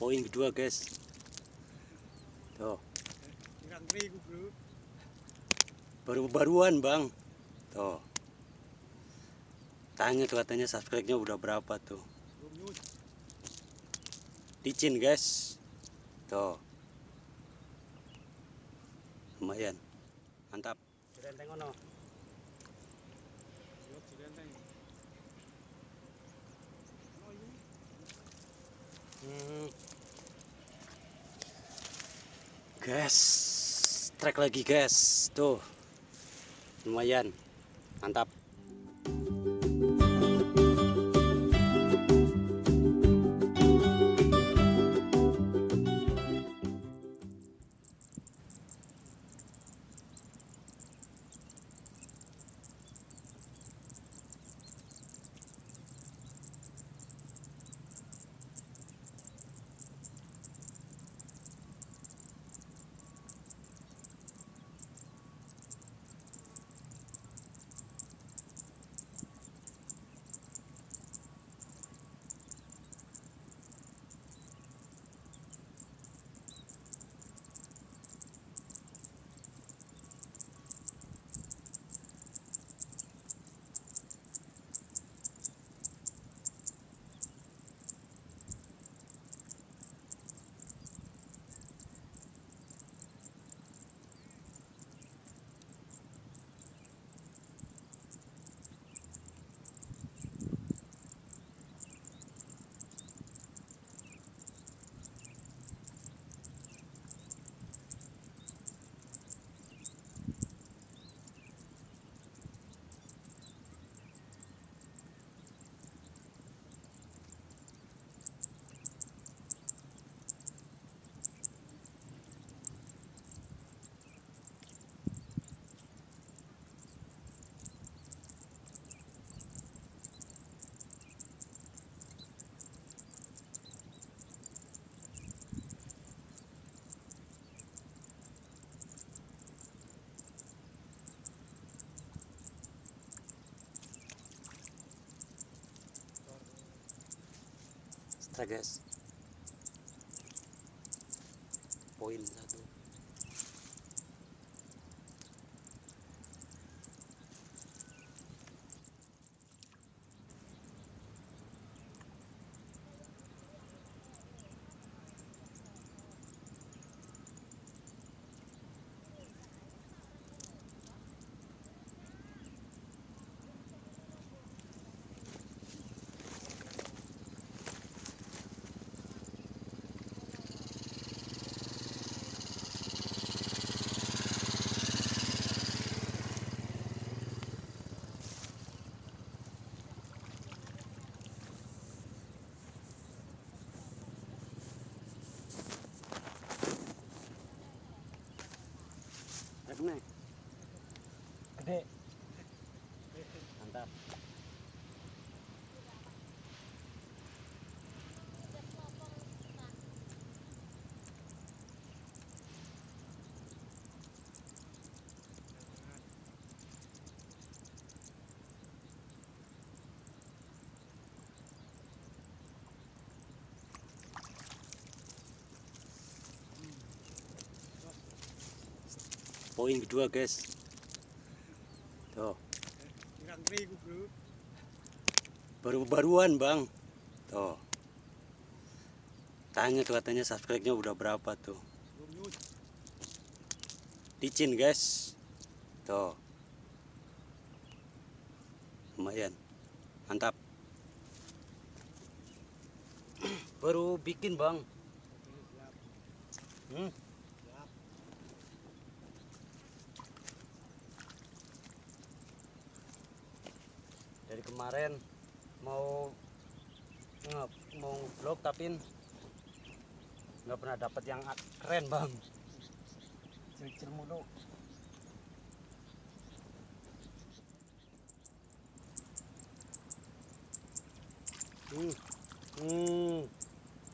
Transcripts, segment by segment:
Poin kedua guys. Tuh. Baru-baruan bang. Tuh. Tanya tuh katanya subscribe-nya udah berapa tuh. Licin guys. Tuh. Lumayan. Mantap. Direnteng ono. Gas, trek lagi guys, tuh lumayan, mantap. Strike guys, poin 1. Nih, gede, mantap. Poin kedua guys, tuh baru-baruan bang. Tuh. Tanya tuh katanya subscribe-nya udah berapa tuh. Licin guys, tuh lumayan, mantap. Baru bikin bang. Dari kemarin mau vlog tapi nggak pernah dapat yang keren bang. Kecil mulu.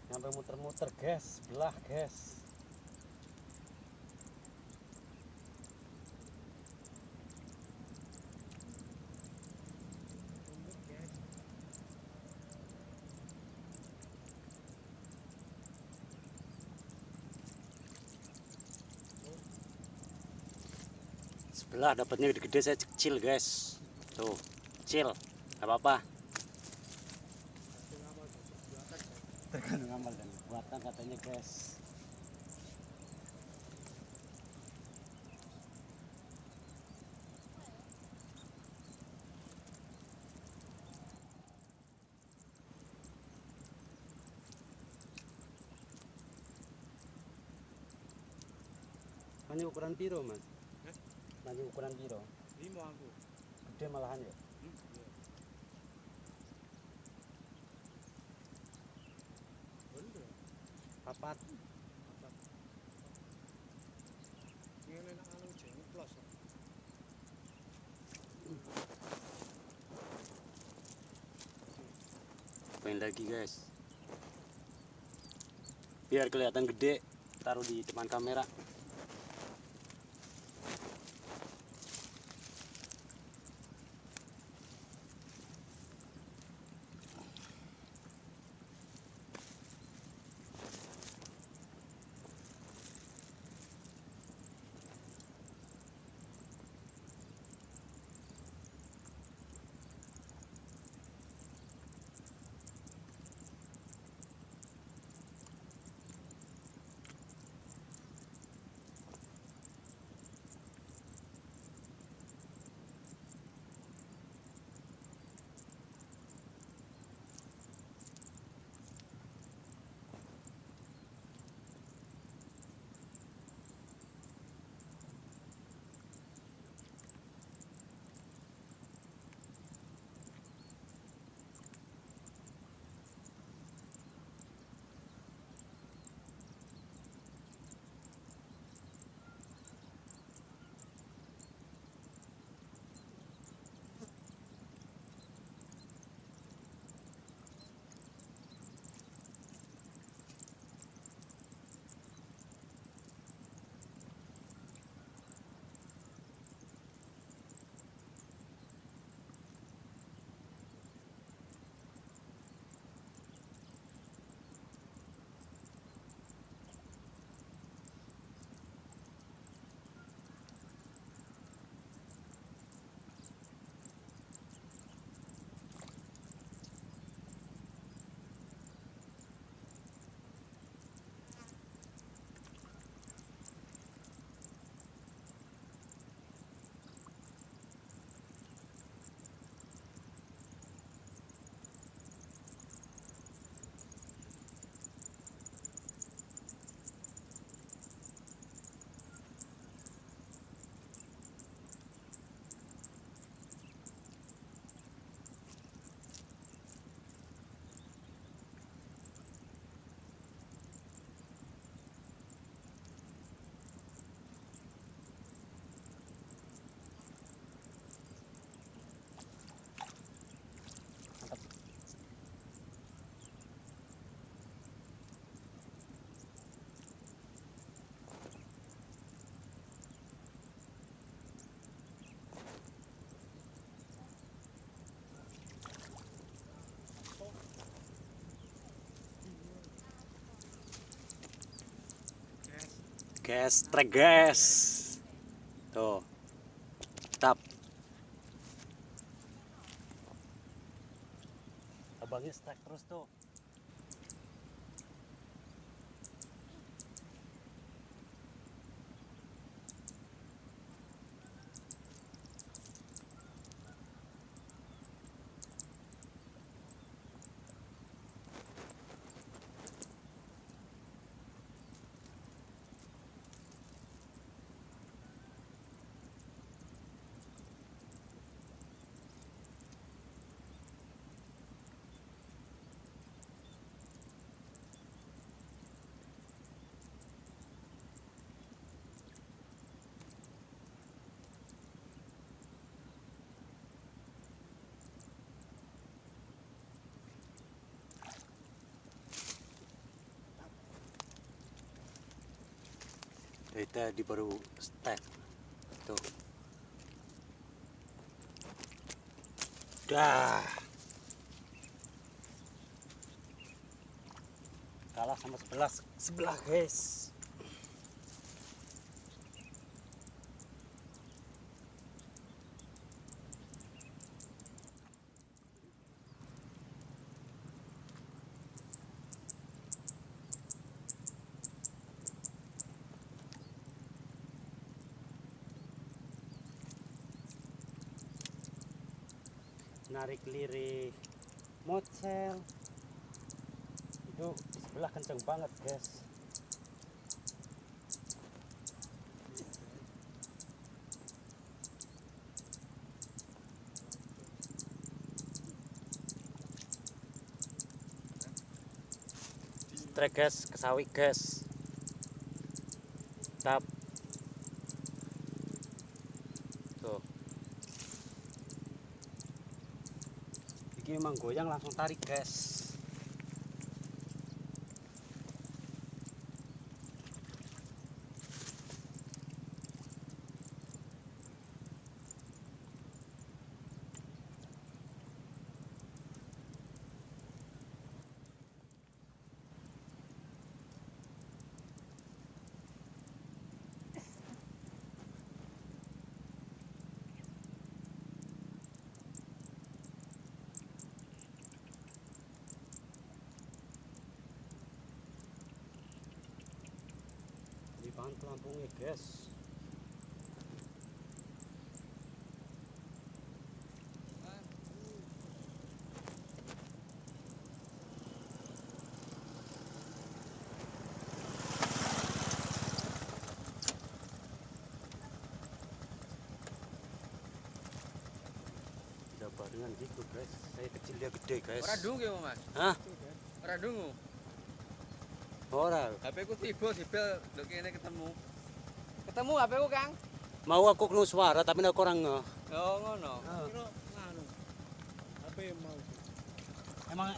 Sampai muter-muter guys, belah guys. Sebelah dapatnya gede-gede, saya kecil guys. Tuh, kecil, nggak apa-apa. Tergantung amal dan kekuatan katanya guys. Ini ukuran piro mas? Nanti ukuran piro? 5 aku. Gede malahan ya? Iya. Bener. Papat. Apa? Ini enak anu jenenge plus. Main lagi guys. Biar kelihatan gede, taruh di depan kamera. Gas, trek gas. Tuh, tap. Abangnya strike terus tuh. Dari tadi baru step tuh. Dah kalah sama sebelah guys. narik lirik mocel itu di sebelah kenceng banget guys. Trek guys, ke sawit guys. Tap. Tuh. Ini memang goyang langsung tarik guys. Bahan pelampungnya guys. Udah barengan gitu guys. Saya kecil dia gede guys. Ora dungu ya, Mas. Hah? Ora dungu. Ora. HP ku tiba dibel ndok kene ketemu. Ketemu HP ku, Kang. Mau aku kena suara tapi aku orang ngeh. Oh, ngono. Kira nganu. HP mau.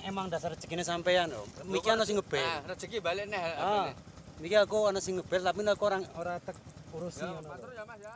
Emang dasar rezekinya sampean loh. Miki ana sing ngebel. Ah, rezeki balik neh Ah, HP-ne. miki aku ana sing ngebel tapi aku orang ora tek urusi Ya, ngono. matur ya, Mas ya.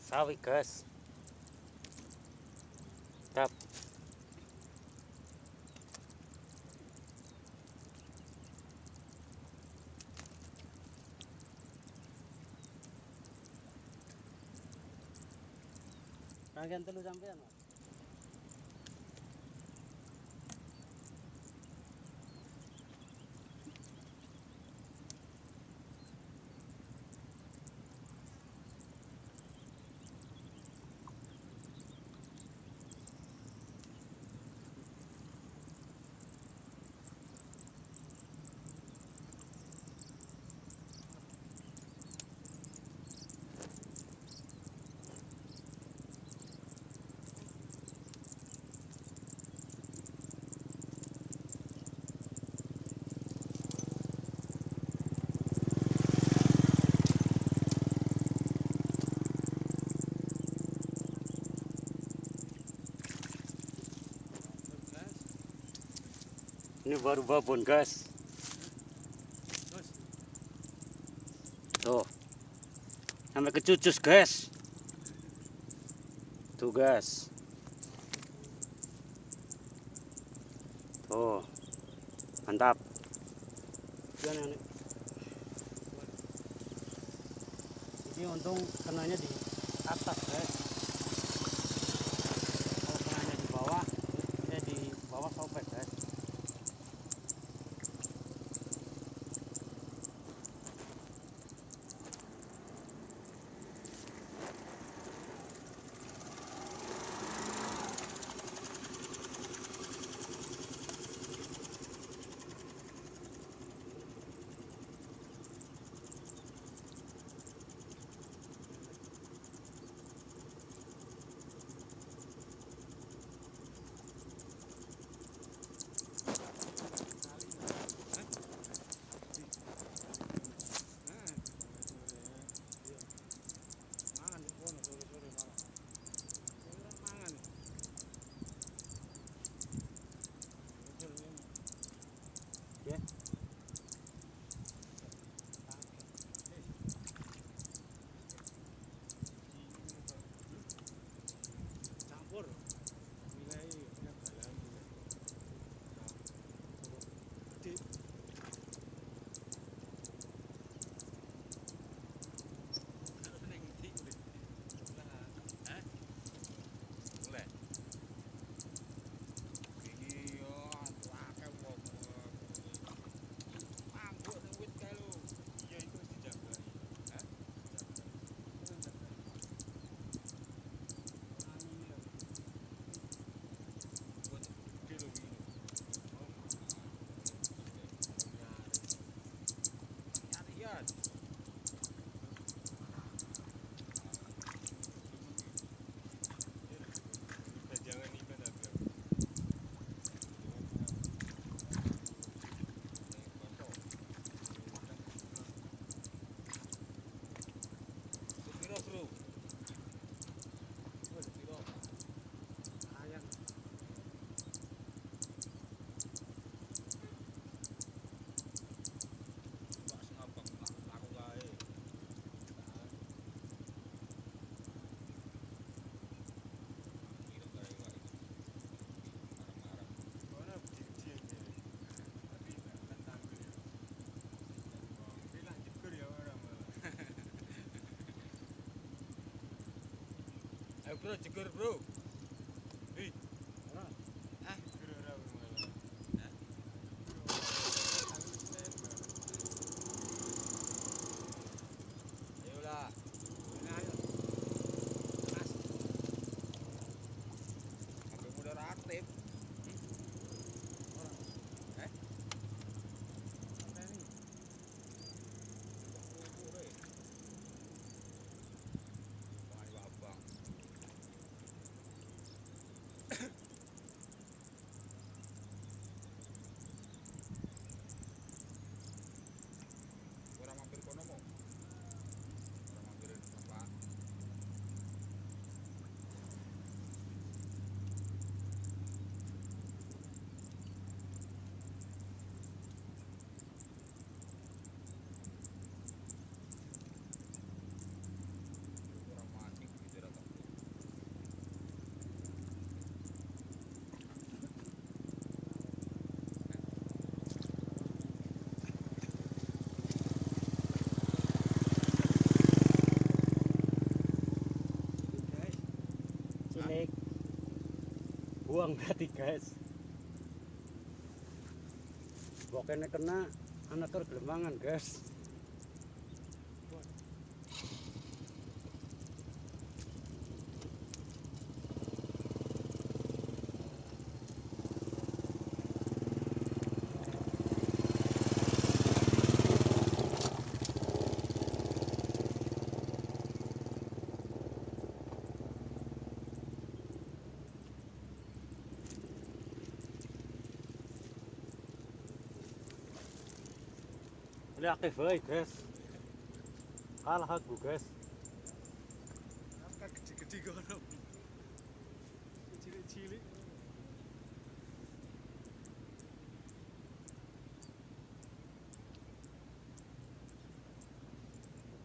Sawit guys. Tap. Bagian telu sampean, Mas. Ini baru babon guys. Tuh. Sampai kecucus guys. Tuh guys. Tuh. Mantap. Ini untung kenanya di atas guys. Kalau kenanya di bawah, dia di bawah sobek guys. bro, jeger bro. Hei. Ora. Ah, Ora malah. Hah? Ayolah. Ini ayo. Mas, Sampai mudah aktif. ora. Eh? Apa ini? Wah, abang. Orang mampir kono mo. Orang mampir apa? Orang mancing gitu rata. Guys, Cilik. Buang berarti guys. Pokoknya kena anak tergelemangan guys. Ini aktif guys. Kalah aku guys. apa gede-gede kono? Cilik-cilik.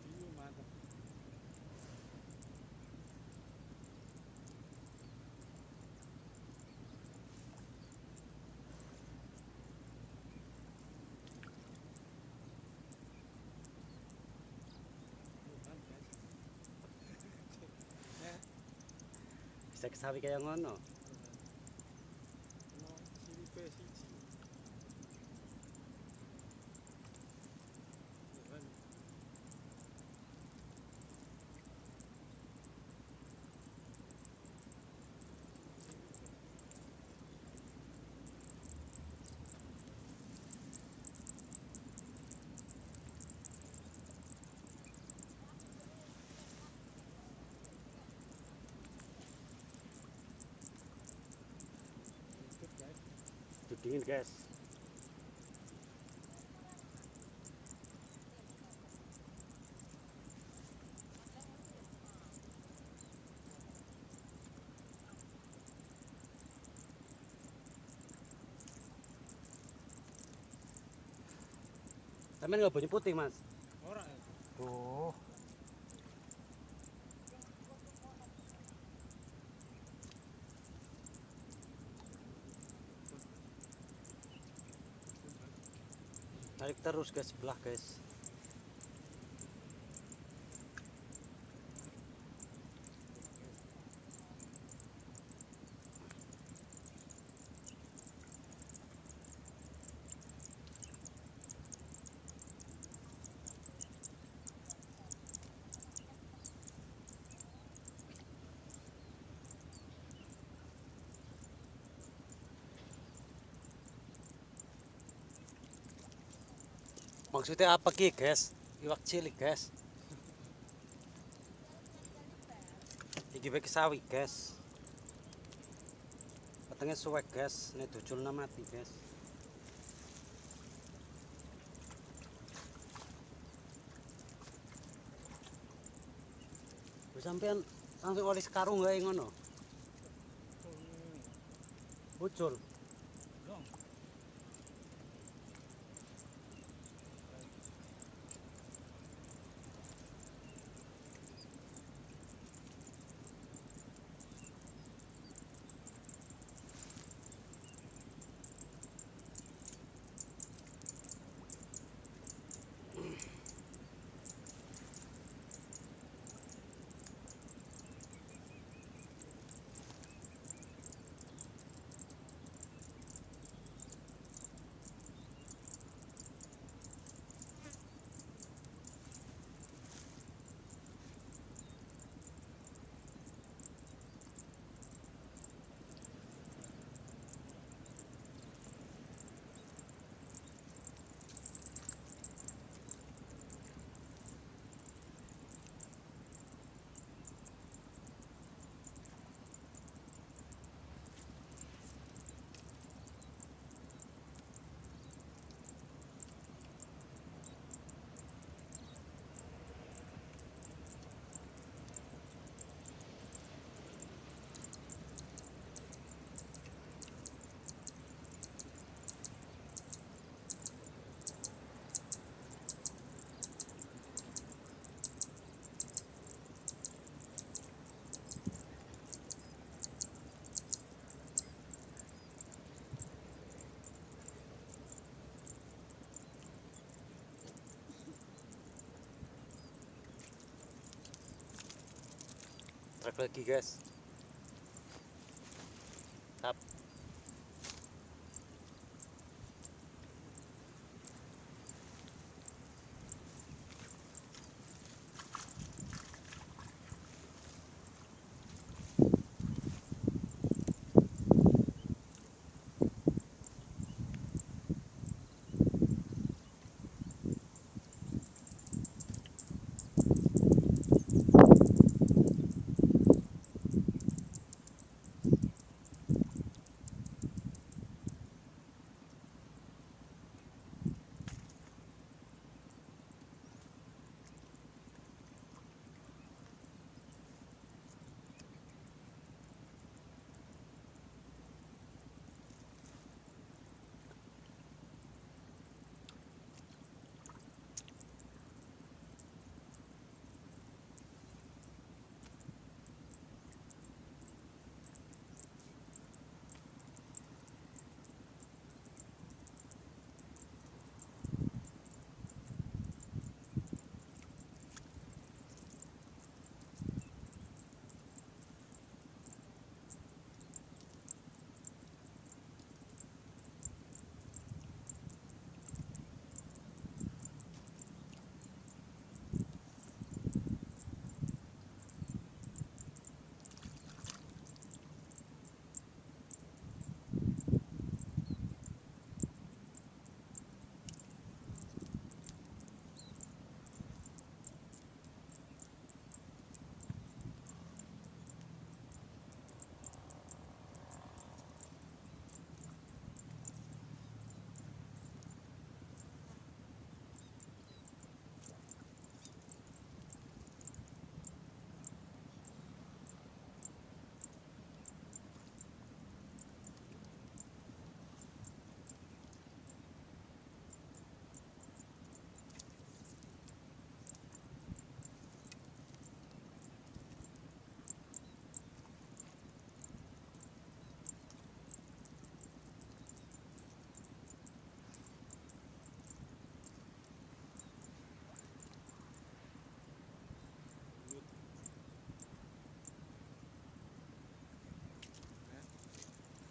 Iya, mantap. Mantap, guys. Bisa kesawi kayak ngono. Ono siripe siji. Kan ikut guys. Itu dingin guys. Tapi nggak bunyi putih mas. Ora. Tuh. Tarik terus ke sebelah guys. Maksudnya apa ki guys? Iwak cilik guys. Iki bagi sawi guys. Petengnya suwek guys. Ini tuculnya mati guys. Sampean langsung oleh sekarung gak ngono? Ucul. Dong. Balik lagi guys. Tap.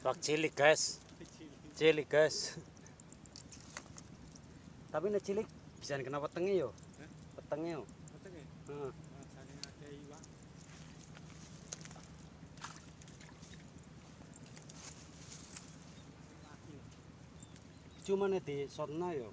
Wak cilik guys. Cilik guys. Tapi nek cilik bisa kena wetenge yo. Wetenge yo. Wetenge. Heeh. Nah, saking akeh iwak. Lagi. Cuma nek di sotno yo.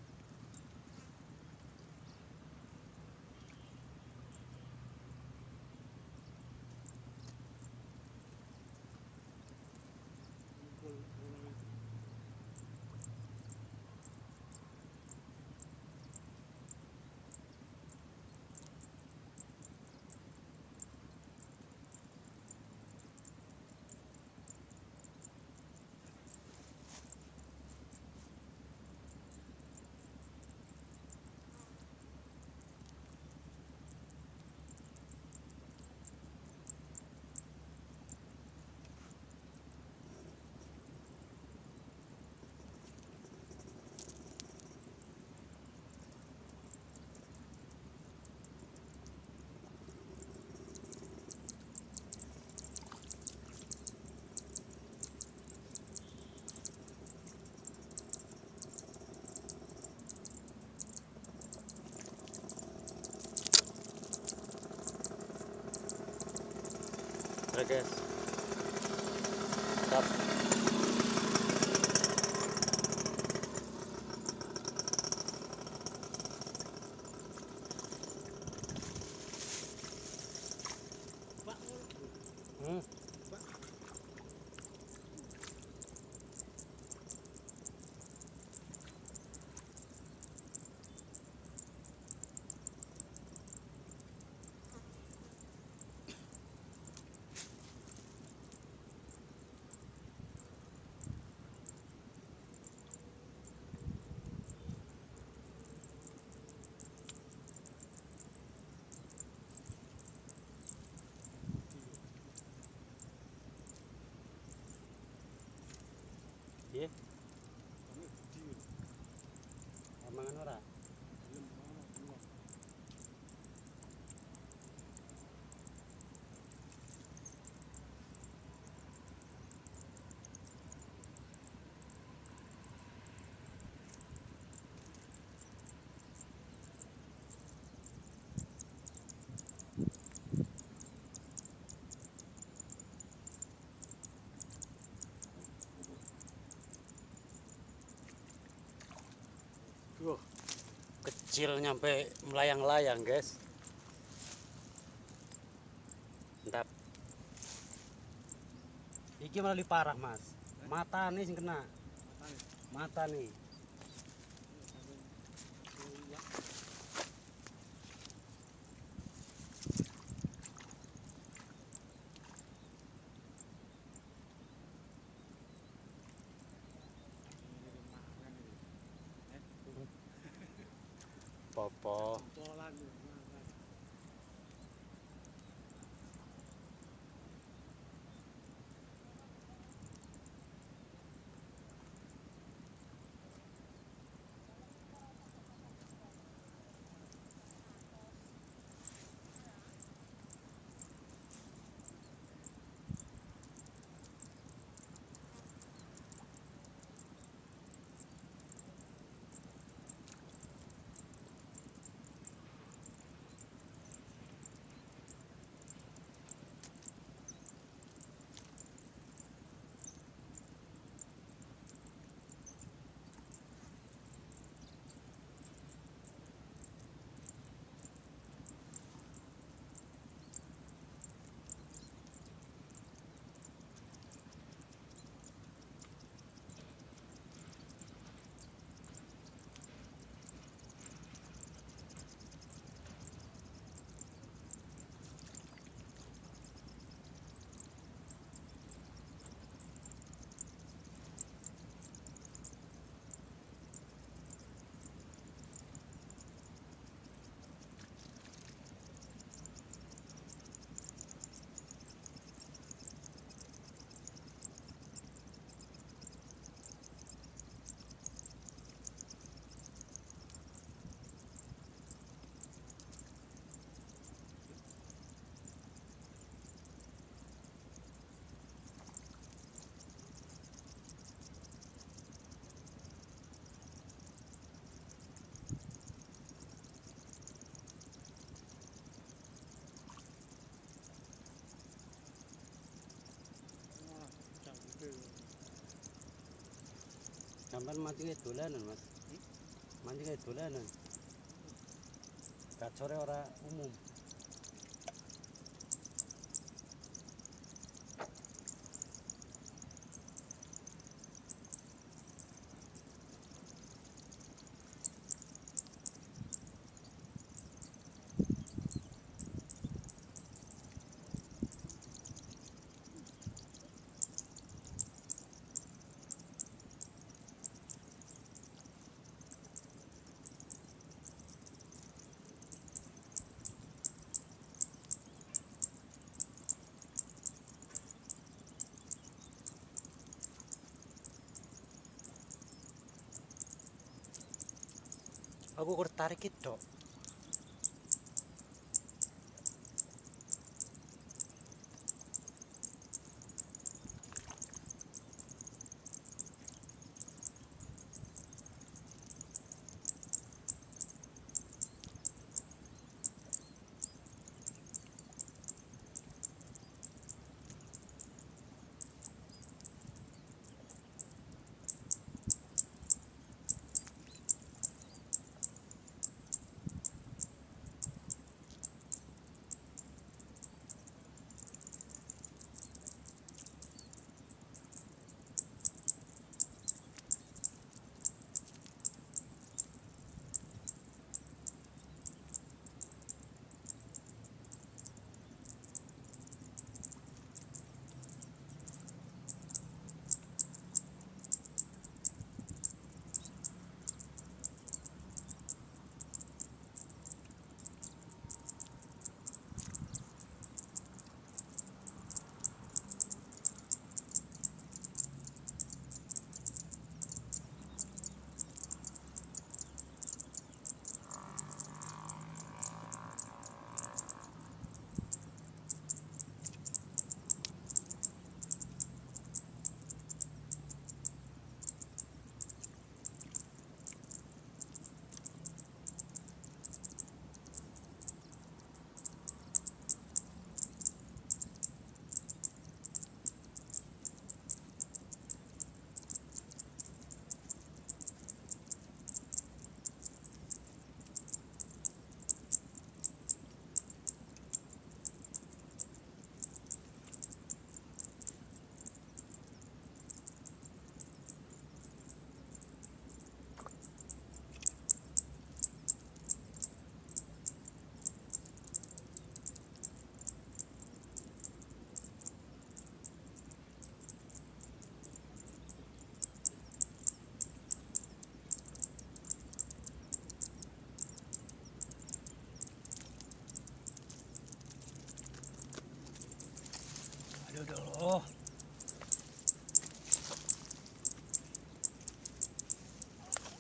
Oke guys. Tap. Hmm. Iya. Mangan ora? Wah, Kecil nyampe melayang-layang, guys. Mantap. Iki malah lebih parah, Mas. Mata nih sing kena. matanya. Mata nih. Sampai ulah. Ini makan ini. Popo. Polan nih, makan. Wah, canggih. Sampai mati kayak dolanan, Mas. Mati kayak dolanan. Gacore ora umum. Aku kok tarik itu.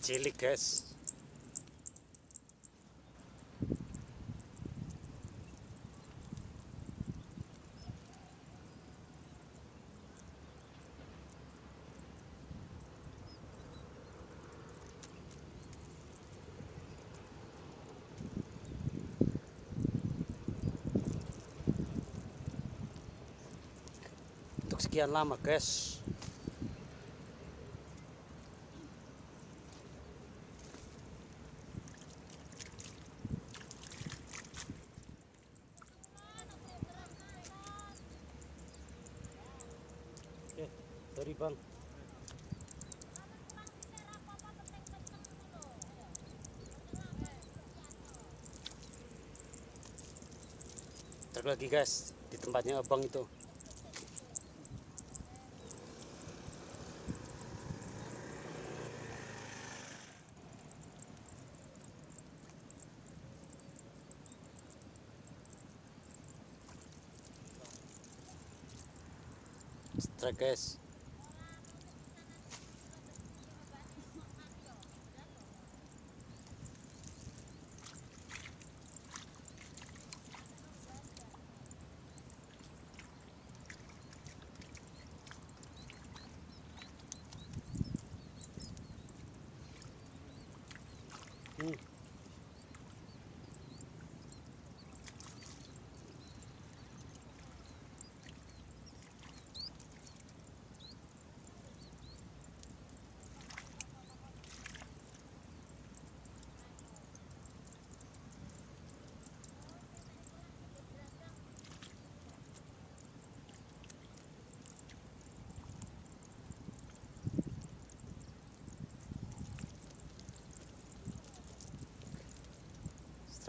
cilik guys. Untuk sekian lama guys. Sorry bang. Truk lagi guys di tempatnya abang itu. Strike guys.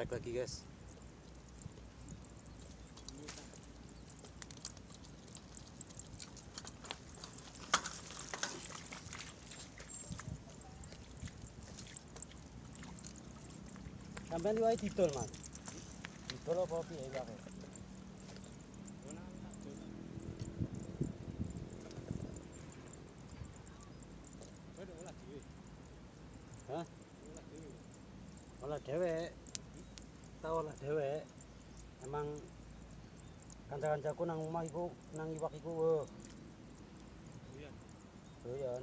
Strike lagi guys. Sampai diwai didol mas. Didol apa piye ya kak? Hah? Olah dewek. Tahu lah dewek. Emang kanca-kancaku nang omah iku nang iwak iku weh. Doyan.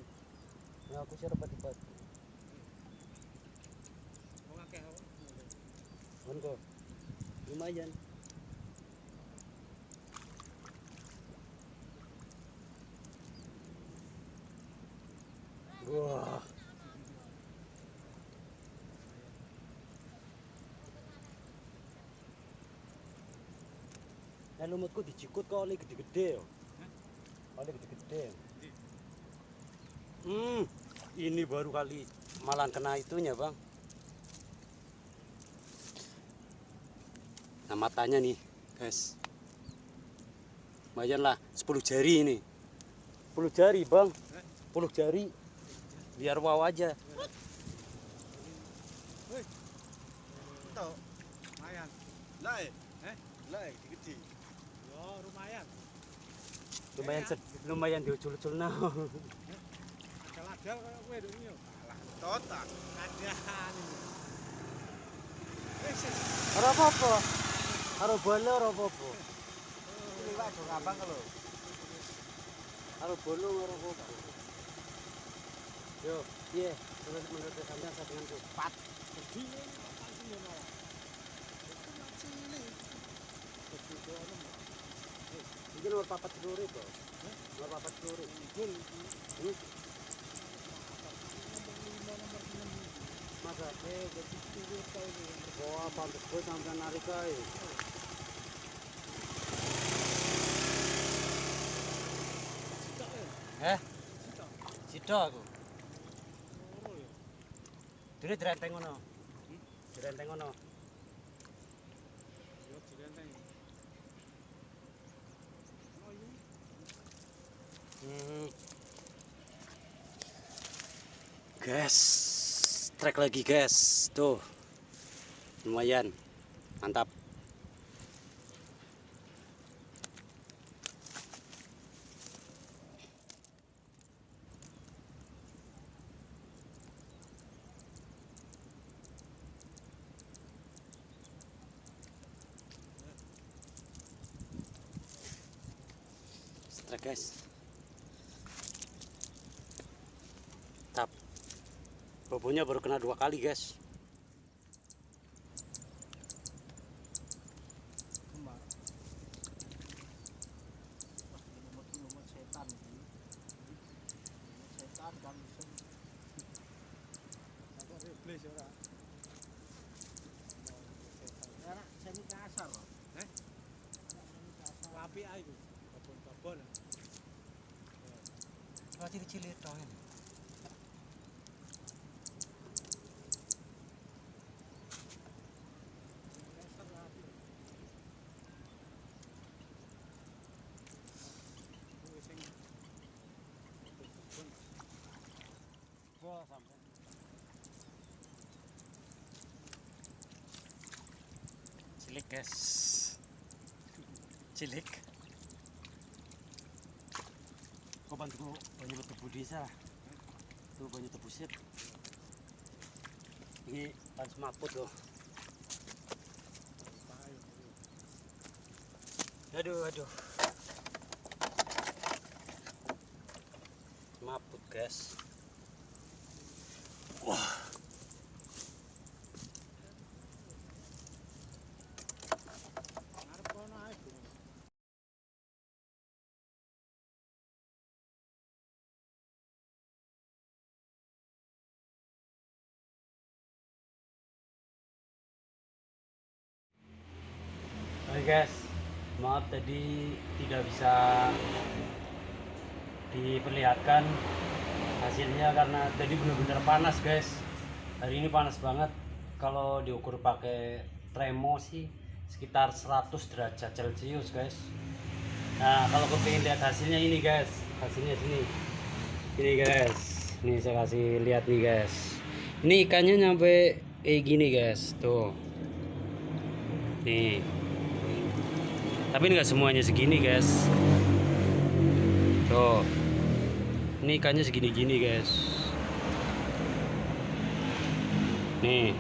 Ya aku sih repot-repot. Enggak. Lumayan. Wah. Nah, lumutku dijikut kok oleh gede-gede yo. Oleh gede-gede. Ini baru kali malah kena itunya, Bang. Nah, matanya nih, guys. Lumayan lah, 10 jari ini. 10 jari, Bang. 10 jari. Biar wow aja. Tahu, lumayan. Lah, lah, gede. Yo, lumayan. Lumayan diucul-ucul nah. Adal-adal kayak kowe nduk yo. Alah, totak. Kadahan. Ora apa-apa. Karo bolo ora apa-apa. Liwat dong abang kalau. Karo bolo ora apa-apa. Yo, piye? Terus menurut sampean sadengan cepat. Gede pancing yo malah. Itu macam ini. Gede ono. Iki nomor 4 telur itu. Nomor 4 telur. Gol. Masa Jadi turut kau ini. wah pantes gue sampai narik aja. Cita aku. Dene direnteng ngono. Direnteng ngono. Yo direnteng. Oh ini. Guys, trek lagi guys. Tuh. Lumayan. Mantap. trek guys. Tap. Bobonya baru kena 2 kali guys. Kemar. Wah, lumut setan ini. Setan kan bisa. Apa iblis ora? Anak semi kasar. Api ae iku. Babon-babon. Wah, cilik-cilik tok ini. Cilik guys, cilik. Kau bantu banyak tebu desa, tuh banyak tebu sip. Ini pan semaput loh. Aduh. Semaput guys. Wah. Oke guys, maaf tadi tidak bisa diperlihatkan hasilnya karena tadi benar-benar panas guys. Hari ini panas banget. Kalau diukur pakai tremo sih sekitar 100 derajat Celcius guys. Nah kalau kepingin lihat hasilnya ini guys, hasilnya sini. Ini guys, nih saya kasih lihat nih guys. Ini ikannya nyampe gini guys, tuh. Nih. Tapi nggak semuanya segini guys. Tuh, ini ikannya segini-gini guys. Nih,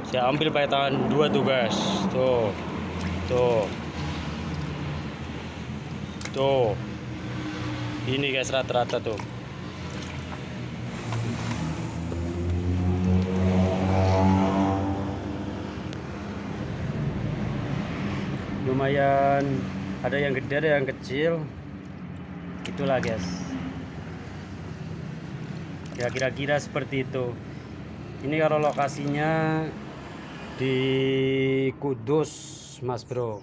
saya ambil pakai tangan 2 tuh guys. Tuh. Ini guys rata-rata tuh. Lumayan, ada yang gede ada yang kecil, itulah guys ya, kira-kira seperti itu. Ini kalau lokasinya di Kudus mas bro.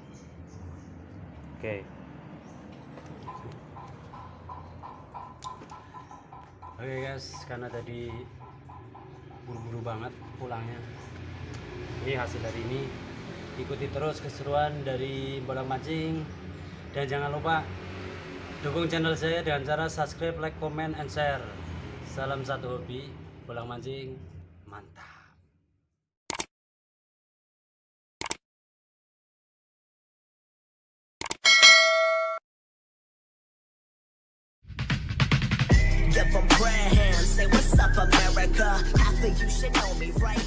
Oke guys, karena tadi buru-buru banget pulangnya, ini hasil dari ini. Ikuti terus keseruan dari Bolang Mancing, dan jangan lupa dukung channel saya dengan cara subscribe, like, comment, and share. Salam satu hobi, Bolang Mancing, mantap. Give 'em prayer hands, say what's up America. Half of you should know me, right?